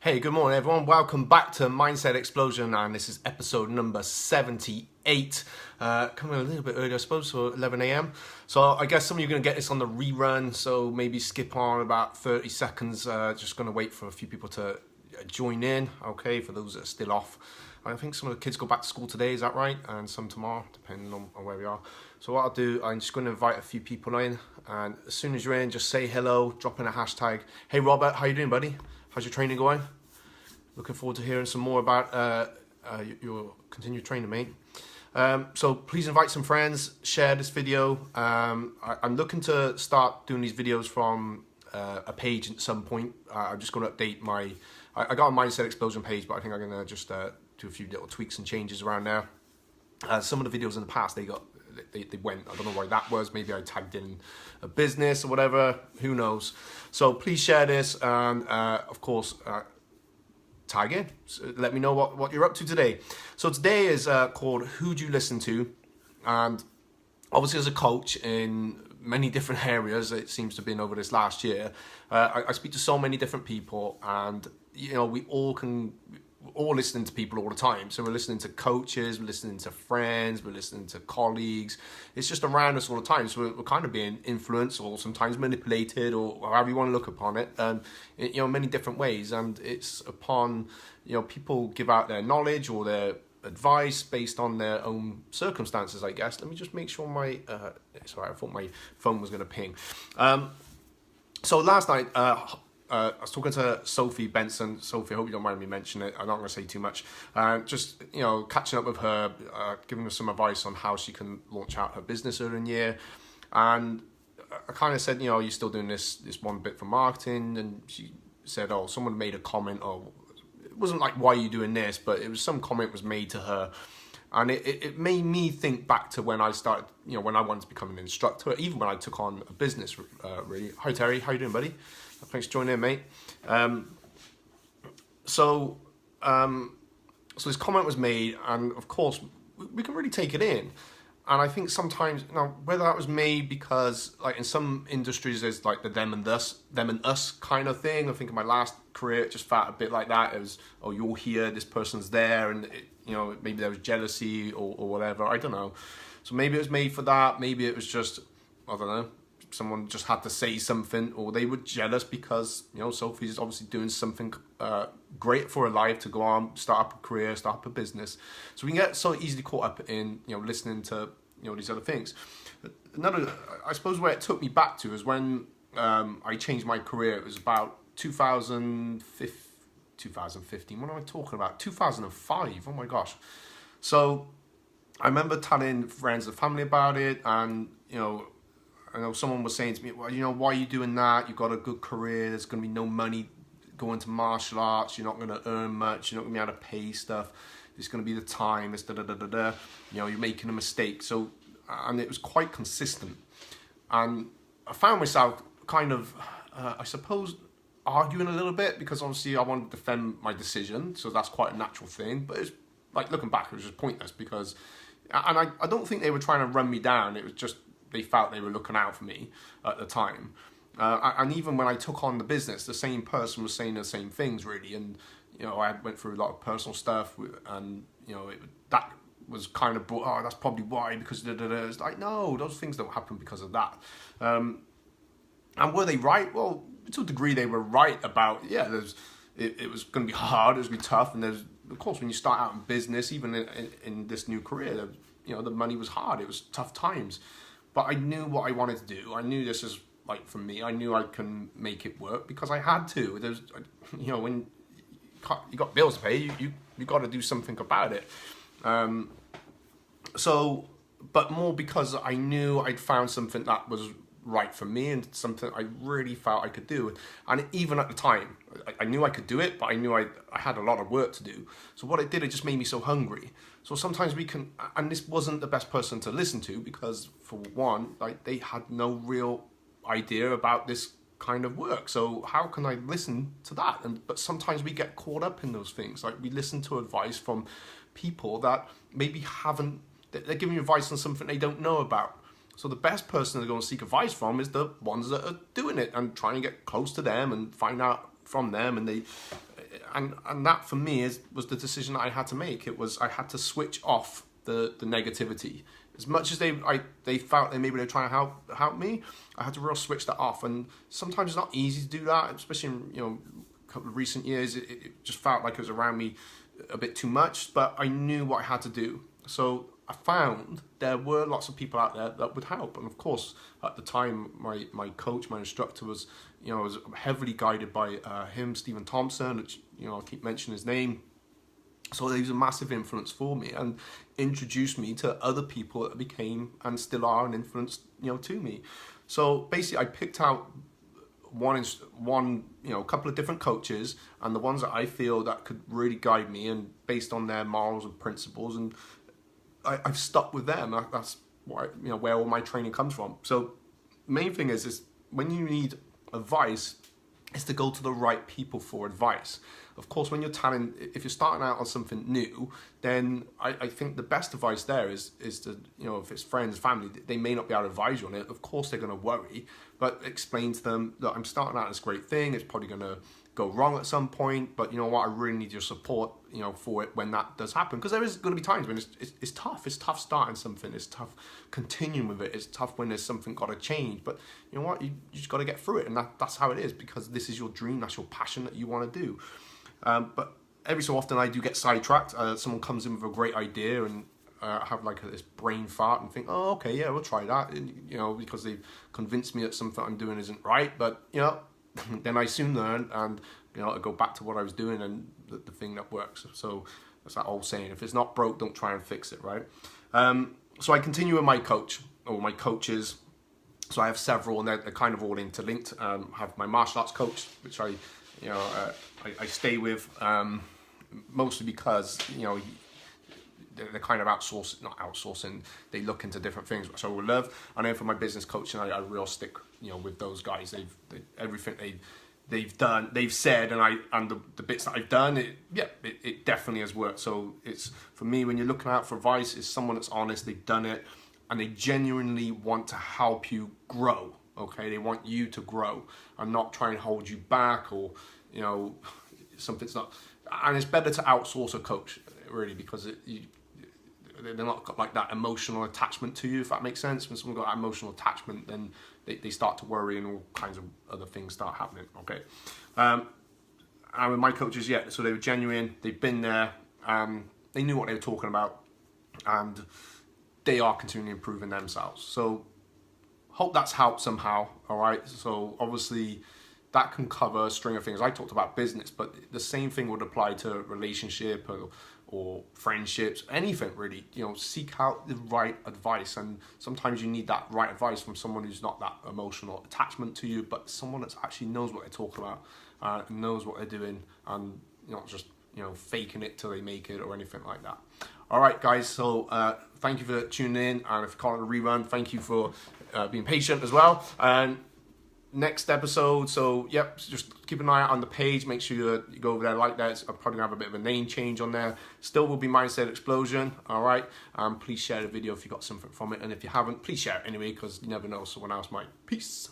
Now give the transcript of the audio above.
Hey, good morning everyone. Welcome back to Mindset Explosion, and this is episode number 78. Coming a little bit early, I suppose, so 11 a.m. So I guess some of you are going to get this on the rerun, so maybe skip on about 30 seconds. Just going to wait for a few people to join in, okay, for those that are still off. I think some of the kids go back to school today, is that right? And some tomorrow, depending on where we are. So what I'll do, I'm just going to invite a few people in, and as soon as you're in, just say hello, drop in a hashtag. Hey Robert, how you doing, buddy? How's your training going? Looking forward to hearing some more about your continued training, mate. So please invite some friends, share this video. I'm looking to start doing these videos from a page at some point. I'm just going to update my... I got a Mindset Explosion page, but I think I'm going to just do a few little tweaks and changes around there. Some of the videos in the past, they went, I don't know why that was, maybe I tagged in a business or whatever, who knows. So please share this, and of course, tag in. So let me know what you're up to today. So today is called Who Do You Listen To? And obviously as a coach in many different areas, it seems to have been over this last year, I speak to so many different people, and you know, we're all listening to people all the time. So we're listening to coaches, we're listening to friends, we're listening to colleagues. It's just around us all the time. So we're kind of being influenced or sometimes manipulated, or however you want to look upon it, you know, many different ways. And it's upon, you know, people give out their knowledge or their advice based on their own circumstances, I guess. Let me just make sure my, sorry, I thought my phone was going to ping. So last night, I was talking to Sophie Benson. Sophie, I hope you don't mind me mentioning it. I'm not going to say too much. Just, you know, catching up with her, giving her some advice on how she can launch out her business early in the year. And I kind of said, you know, you're still doing this one bit for marketing. And she said, oh, someone made a comment. Or it wasn't like, why are you doing this? But it was some comment was made to her. And it made me think back to when I started, you know, when I wanted to become an instructor, even when I took on a business, really. Hi, Terry. How you doing, buddy? Thanks for joining in, mate. So this comment was made, and of course, we can really take it in. And I think sometimes, you know, whether that was made because, like, in some industries, there's like the them and us kind of thing. I think in my last career, it just felt a bit like that. It was, oh, you're here, this person's there, and you know, maybe there was jealousy or whatever. I don't know. So maybe it was made for that. Maybe it was just, I don't know, someone just had to say something, or they were jealous because, you know, Sophie's obviously doing something great for her life to go on, start up a career, start up a business. So we can get so easily caught up in, you know, listening to, you know, these other things. Another, I suppose, where it took me back to is when I changed my career. It was about 2015. What am I talking about? 2005. Oh my gosh. So I remember telling friends and family about it, and, you know, I know someone was saying to me, well, you know, why are you doing that? You've got a good career. There's going to be no money going to martial arts. You're not going to earn much. You're not going to be able to pay stuff. There's going to be the time. It's da-da-da-da-da. You know, you're making a mistake. So, and it was quite consistent. And I found myself kind of, I suppose, arguing a little bit, because obviously I wanted to defend my decision. So that's quite a natural thing. But it's like, looking back, it was just pointless because, and I don't think they were trying to run me down. It was just, they felt they were looking out for me at the time. And even when I took on the business, the same person was saying the same things, really. And, you know, I went through a lot of personal stuff, and, you know, that was kind of brought, oh, that's probably why, because da-da-da. It's like, no, those things don't happen because of that. And were they right? Well, to a degree they were right about, yeah, it was going to be hard, it was going to be tough. And there's, of course, when you start out in business, even in this new career, you know, the money was hard, it was tough times. But I knew what I wanted to do. I knew this is like for me. I knew I can make it work because I had to. There's, you know, when you got bills to pay, you got to do something about it. So, but more because I knew I'd found something that was right for me and something I really felt I could do. And even at the time, I knew I could do it, but I knew I had a lot of work to do. So what it did, it just made me so hungry. So sometimes we can, and this wasn't the best person to listen to because, for one, like, they had no real idea about this kind of work. So how can I listen to that? But sometimes we get caught up in those things. Like, we listen to advice from people that maybe haven't, they're giving you advice on something they don't know about. So the best person to go and seek advice from is the ones that are doing it, and try and get close to them and find out from them. And and that for me was the decision that I had to make. It was, I had to switch off the negativity. As much as they felt that maybe they were trying to help me, I had to real switch that off. And sometimes it's not easy to do that, especially in, you know, a couple of recent years. It just felt like it was around me a bit too much, but I knew what I had to do. So I found there were lots of people out there that would help. And of course, at the time, my coach, my instructor was, you know, I was heavily guided by him, Stephen Thompson, which, you know, I keep mentioning his name. So he was a massive influence for me and introduced me to other people that became and still are an influence, you know, to me. So basically, I picked out one, you know, a couple of different coaches, and the ones that I feel that could really guide me and based on their morals and principles, and I've stuck with them. That's what you know, where all my training comes from. So main thing is when you need advice, is to go to the right people for advice. Of course, when if you're starting out on something new, then I think the best advice there is to, you know, if it's friends, family, they may not be able to advise you on it. Of course, they're going to worry, but explain to them that I'm starting out on this great thing. It's probably going to go wrong at some point, but you know what? I really need your support, you know, for it when that does happen. Because there is going to be times when it's tough. It's tough starting something. It's tough continuing with it. It's tough when there's something got to change. But you know what? You just got to get through it, and that's how it is, because this is your dream. That's your passion that you want to do. But every so often I do get sidetracked. Someone comes in with a great idea, and I have like this brain fart and think, oh, okay, yeah, we'll try that. And, you know, because they've convinced me that something I'm doing isn't right. But, you know, then I soon learn, and, you know, I go back to what I was doing and the thing that works. So that's that old saying, if it's not broke, don't try and fix it, right? So I continue with my coach, or my coaches. So I have several, and they're kind of all interlinked. I have my martial arts coach, which I stay with, mostly because, you know, they're kind of not outsourcing, they look into different things, which I will love. And then for my business coaching, I real stick, you know, with those guys. Everything they've done, they've said, and the bits that I've done, it definitely has worked. So it's, for me, when you're looking out for advice, it's someone that's honest, they've done it, and they genuinely want to help you grow. Okay, they want you to grow and not try and hold you back, or, you know, something's not. And it's better to outsource a coach, really, because they're not got like that emotional attachment to you, if that makes sense. When someone's got that emotional attachment, then they start to worry, and all kinds of other things start happening. Okay, and with my coaches, yeah, so they were genuine. They've been there. They knew what they were talking about, and they are continually improving themselves. So hope that's helped somehow. All right. So obviously that can cover a string of things. I talked about business, but the same thing would apply to relationship or friendships, anything really. You know, seek out the right advice, and sometimes you need that right advice from someone who's not that emotional attachment to you, but someone that actually knows what they're talking about, knows what they're doing, and not just, you know, faking it till they make it or anything like that. All right, guys. So thank you for tuning in, and if you call it a rerun, thank you for being patient as well. And next episode, so yep, just keep an eye out on the page. Make sure you go over there like that. I'm probably gonna have a bit of a name change on there. Still will be Mindset Explosion. All right. Please share the video if you got something from it, and if you haven't, please share it anyway, because you never know, someone else might. Peace.